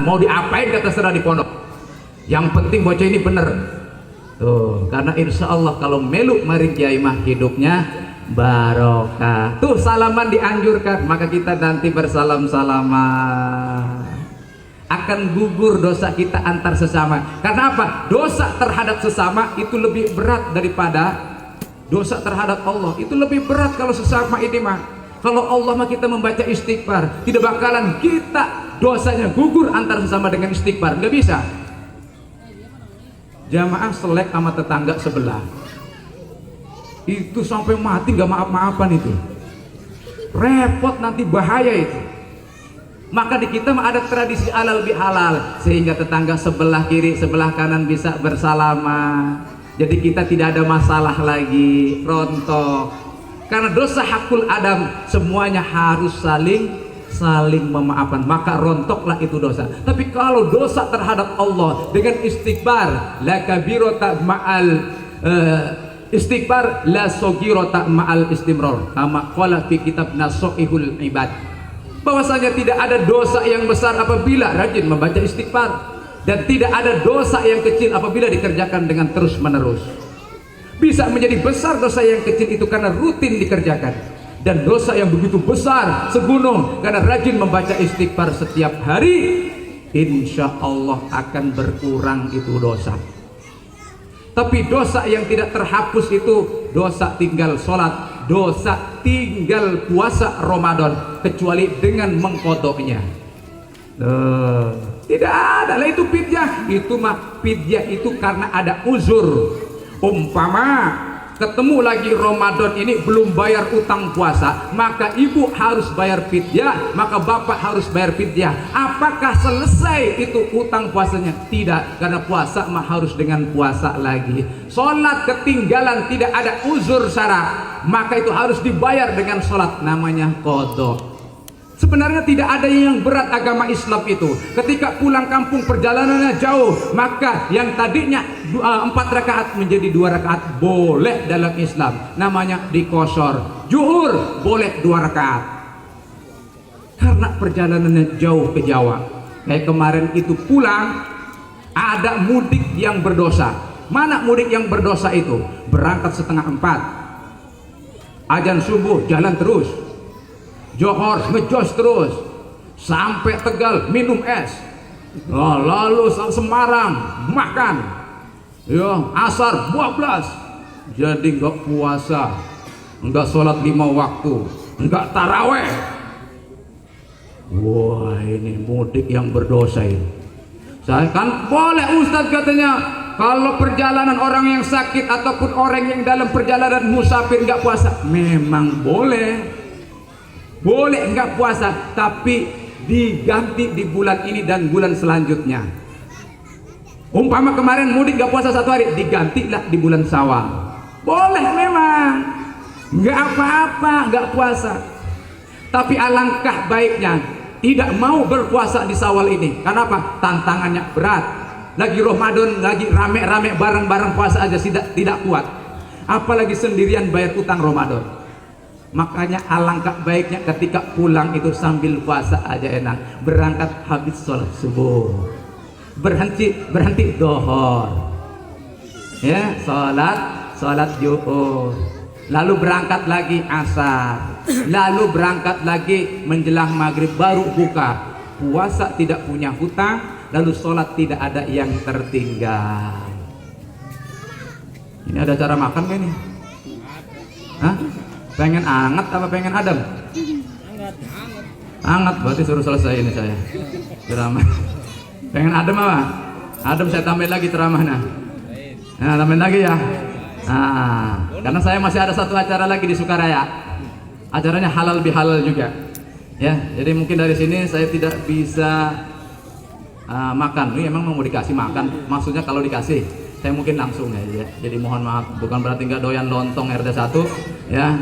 mau diapain kata terserah di pondok, yang penting bocah ini bener tuh, karena insya Allah kalau melu mari kiai mah hidupnya barokah. Tuh salaman dianjurkan, maka kita nanti bersalam-salaman akan gugur dosa kita antar sesama. Karena apa? Dosa terhadap sesama itu lebih berat daripada dosa terhadap Allah. Itu lebih berat kalau sesama ini mah. Kalau Allah mah kita membaca istighfar, tidak bakalan kita dosanya gugur antar sesama dengan istighfar, nggak bisa. Jamaah selek sama tetangga sebelah itu sampai mati nggak maaf-maafan, itu repot, nanti bahaya itu. Maka di kita mah ada tradisi halal bihalal, sehingga tetangga sebelah kiri sebelah kanan bisa bersalaman, jadi kita tidak ada masalah lagi rontok. Karena dosa hakul adam semuanya harus saling memaafkan, maka rontoklah itu dosa. Tapi kalau dosa terhadap Allah dengan istighfar, la kabirota ma'al istighfar la sogirota ma'al istimror, kama qala fi kitab Nasoihul Ibad, bahwasanya tidak ada dosa yang besar apabila rajin membaca istighfar, dan tidak ada dosa yang kecil apabila dikerjakan dengan terus menerus. Bisa menjadi besar dosa yang kecil itu karena rutin dikerjakan, dan dosa yang begitu besar segunung karena rajin membaca istighfar setiap hari, insya Allah akan berkurang itu dosa. Tapi dosa yang tidak terhapus itu dosa tinggal sholat, dosa tinggal puasa Ramadan, kecuali dengan mengkodoknya. Tidak ada lah itu fidyah. Itu mah fidyah itu karena ada uzur. Umpama ketemu lagi Ramadan ini belum bayar utang puasa, maka ibu harus bayar fidyah, maka bapak harus bayar fidyah. Apakah selesai itu utang puasanya? Tidak, karena puasa mah harus dengan puasa lagi. Sholat ketinggalan tidak ada uzur syara, maka itu harus dibayar dengan sholat, namanya qadha. Sebenarnya tidak ada yang berat agama Islam itu. Ketika pulang kampung perjalanannya jauh, maka yang tadinya 4 rakaat menjadi 2 rakaat boleh dalam Islam, namanya dikosor. Zuhur boleh 2 rakaat karena perjalanannya jauh ke Jawa. Kayak kemarin itu pulang, ada mudik yang berdosa. Mana mudik yang berdosa itu? Berangkat setengah 4, azan subuh jalan terus, Johor ngejos terus sampai Tegal minum es, lalu Semarang makan, ya asar 12, jadi nggak puasa, nggak sholat 5 waktu, nggak taraweh. Wah, ini mudik yang berdosa ini. Saya kan boleh Ustadz katanya, kalau perjalanan orang yang sakit ataupun orang yang dalam perjalanan musafir nggak puasa, memang boleh nggak puasa, tapi diganti di bulan ini dan bulan selanjutnya. Umpama kemarin mudik nggak puasa 1 hari, digantilah di bulan Syawal. Boleh memang, nggak apa-apa nggak puasa. Tapi alangkah baiknya tidak mau berpuasa di Syawal ini. Karena apa? Tantangannya berat. Lagi Ramadan, lagi rame-rame bareng-bareng puasa aja tidak kuat. Apalagi sendirian bayar utang Ramadan. Makanya alangkah baiknya ketika pulang itu sambil puasa aja enak. Berangkat habis sholat subuh, berhenti dohor, ya sholat zuhur, lalu berangkat lagi asar, lalu berangkat lagi menjelang maghrib baru buka. Puasa tidak punya hutang, lalu sholat tidak ada yang tertinggal. Ini ada cara makan gak nih? Hah? Pengen anget apa pengen adem? Anget, berarti suruh selesai ini saya ceramah. Pengen adem apa? Adem saya tambahin lagi ceramahnya. Nah, tambahin lagi ya. Nah, karena saya masih ada 1 acara lagi di Sukaraya. Acaranya halal bihalal juga. Ya, jadi mungkin dari sini saya tidak bisa makan. Ini emang mau dikasih makan? Maksudnya kalau dikasih, saya mungkin langsung ya. Jadi mohon maaf, bukan berarti nggak doyan lontong RT 1 ya.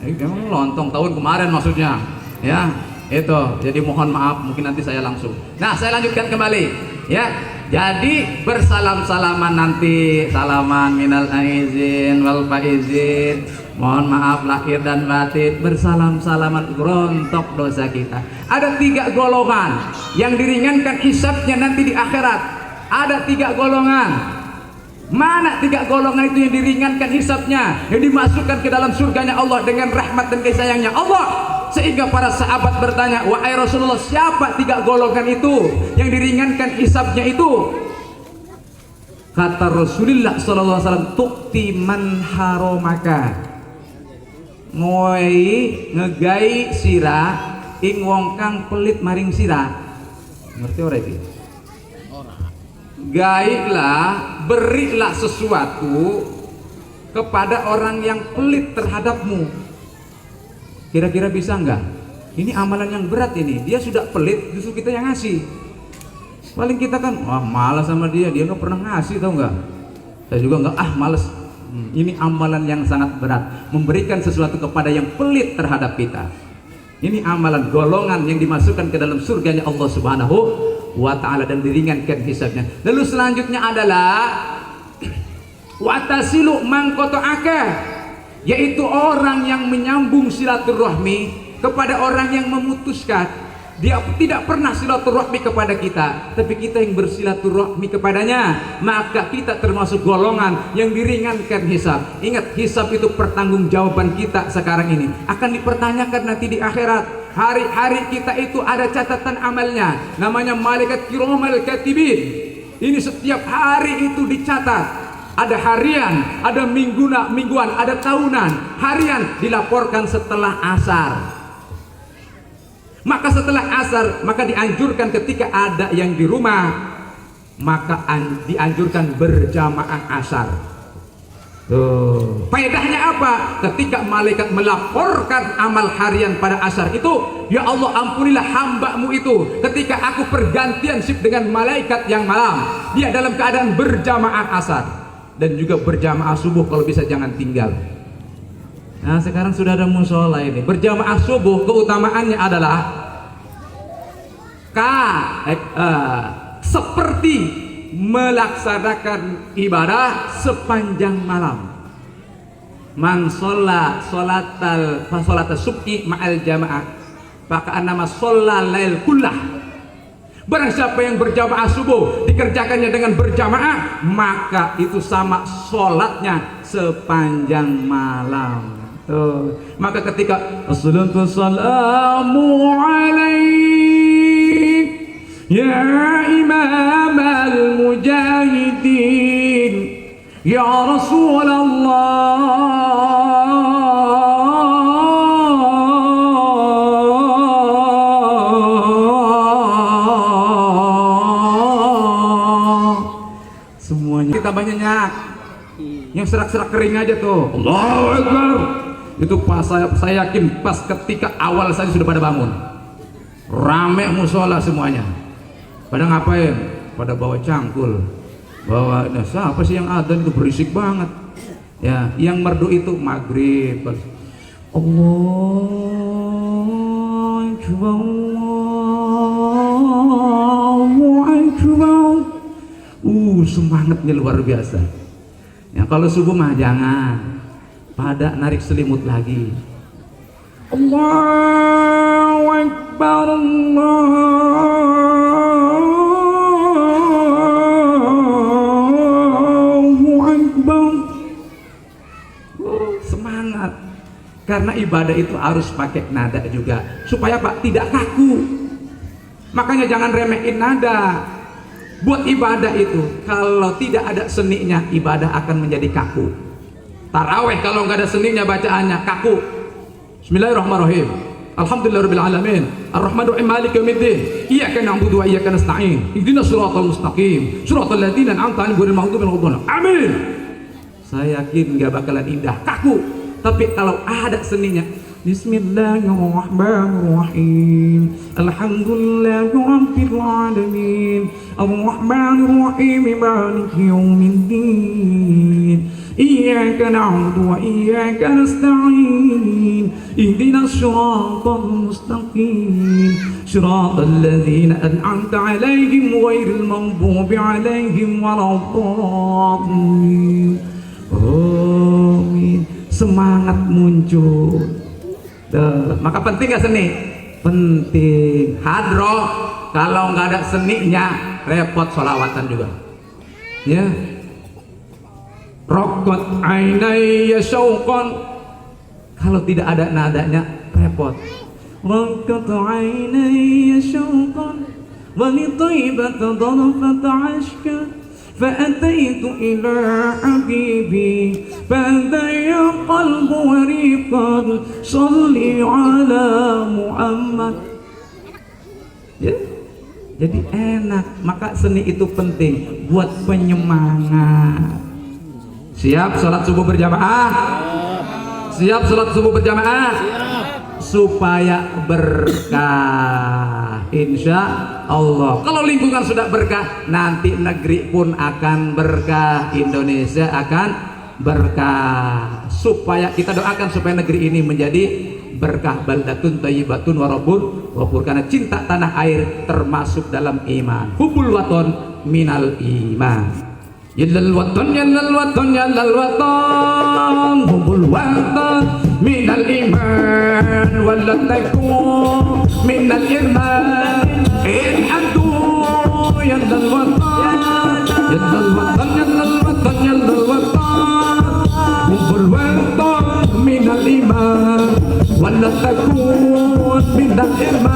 Emang lontong tahun kemarin maksudnya ya, itu jadi mohon maaf, mungkin nanti saya langsung. Nah, saya lanjutkan kembali ya. Jadi bersalam-salaman nanti, salaman minal aizin wal faizin, Mohon maaf lahir dan batin, bersalam-salaman rontok dosa kita. Ada 3 golongan yang diringankan hisabnya nanti di akhirat. Ada 3 golongan. Mana 3 golongan itu yang diringankan hisabnya, yang dimasukkan ke dalam surganya Allah dengan rahmat dan kasih sayangnya Allah? Sehingga para sahabat bertanya, wahai Rasulullah, siapa 3 golongan itu yang diringankan hisabnya itu? Kata Rasulullah SAW, tukti man haromaka, ngoi ngegai sira ing wong kang pelit maring sira. Ngerti ora iki? Gailah, berilah sesuatu kepada orang yang pelit terhadapmu. Kira-kira bisa enggak? Ini amalan yang berat ini. Dia sudah pelit, justru kita yang ngasih. Paling kita kan, wah malas sama dia nggak pernah ngasih, tau nggak? Saya juga nggak, malas. Ini amalan yang sangat berat, memberikan sesuatu kepada yang pelit terhadap kita. Ini amalan golongan yang dimasukkan ke dalam surganya Allah Subhanahu wa ta'ala dan diringankan hisabnya. Lalu selanjutnya adalah watasilu mangkoto'ake, yaitu orang yang menyambung silaturahmi kepada orang yang memutuskan. Dia tidak pernah silaturahmi kepada kita, tapi kita yang bersilaturahmi kepadanya, maka kita termasuk golongan yang diringankan hisab. Ingat, hisab itu pertanggungjawaban kita sekarang ini akan dipertanyakan nanti di akhirat. Hari-hari kita itu ada catatan amalnya, namanya malaikat kiromal katibin. Ini setiap hari itu dicatat. Ada harian, ada mingguan, ada tahunan. Harian dilaporkan setelah asar. Maka setelah asar, maka dianjurkan ketika ada yang di rumah, maka dianjurkan berjamaah asar. Tuh. Faedahnya apa? Ketika malaikat melaporkan amal harian pada asar itu, ya Allah ampunilah hambamu itu ketika aku pergantian shift dengan malaikat yang malam. Dia dalam keadaan berjamaah asar dan juga berjamaah subuh, kalau bisa jangan tinggal. Nah sekarang sudah ada musola ini. Berjamaah subuh keutamaannya adalah seperti melaksanakan ibadah sepanjang malam. Man sholla sholatal subhi ma'al jamaah maka nama sholla lail kullah. Barang siapa yang berjamaah subuh dikerjakannya dengan berjamaah, maka itu sama sholatnya sepanjang malam. Maka ketika assalatu wassalamu alaik ya imam al-mujahidin ya Rasulullah semuanya kita banyak yang serak-serak kering aja tuh. Allahu Akbar. Itu pas saya yakin pas ketika awal saja sudah pada bangun, rame musola semuanya. Pada ngapain? Pada bawa cangkul, bawa siapa sih yang adzan itu berisik banget ya. Yang merdu itu maghrib. Allahu Akbar, Allahu Akbar. Semangatnya luar biasa ya. Kalau subuh mah jangan, pada narik selimut lagi. Allahu Akbar, Allahu Akbar. Semangat. Karena ibadah itu harus pakai nada juga, supaya Pak tidak kaku. Makanya jangan remehin nada. Buat ibadah itu kalau tidak ada seninya, ibadah akan menjadi kaku. Taraweh kalau nggak ada seninya bacaannya kaku. Bismillahirrahmanirrahim. Alhamdulillahirabbil alamin. Arrahmanir rahim maliki yaumiddin. Iyyaka na'budu wa iyyaka nasta'in. Ihdinas siratal mustaqim. Siratal ladzina an'amta 'alaihim ghairil maghdubi 'alaihim waladdallin. Amin. Saya yakin nggak bakalan indah, kaku. Tapi kalau ada seninya, Bismillahirrahmanirrahim. Alhamdulillahirabbil alamin. Arrahmanir rahim maliki yaumiddin. Iyyaka na'budu wa iyyaka nasta'in. Ihdinas siratal mustaqim. Siratal ladzina an'amta 'alaihim ghairil maghdubi 'alaihim waladdallin. Amin. semangat muncul. Tuh. Maka penting gak seni? Penting. Hadroh kalau nggak ada seninya repot sholawatan juga. Ya. Rokot ainaya syauqan, kalau tidak ada nadanya repot. Rokot ainaya syauqan wa li thaibata darafat ashka فأتيت إلى حبيبي فهدى قلب وريقا صلي على محمد. Ya, jadi enak. Maka seni itu penting buat penyemangat. Siap sholat subuh berjamaah? Siap sholat subuh berjamaah? Supaya berkah, insya Allah. Kalau lingkungan sudah berkah, nanti negeri pun akan berkah, Indonesia akan berkah. Supaya kita doakan supaya negeri ini menjadi berkah, baldatun thayyibatun wa rabbun ghafur. Karena cinta tanah air termasuk dalam iman. Hubul waton minal iman. Yallal waton, yallal waton, yallal waton, hubul waton minal iman, walat takun minal iman. In antu yallal waton, yallal waton, yallal waton, yallal waton, hubul waton minal iman, walat takun minal iman.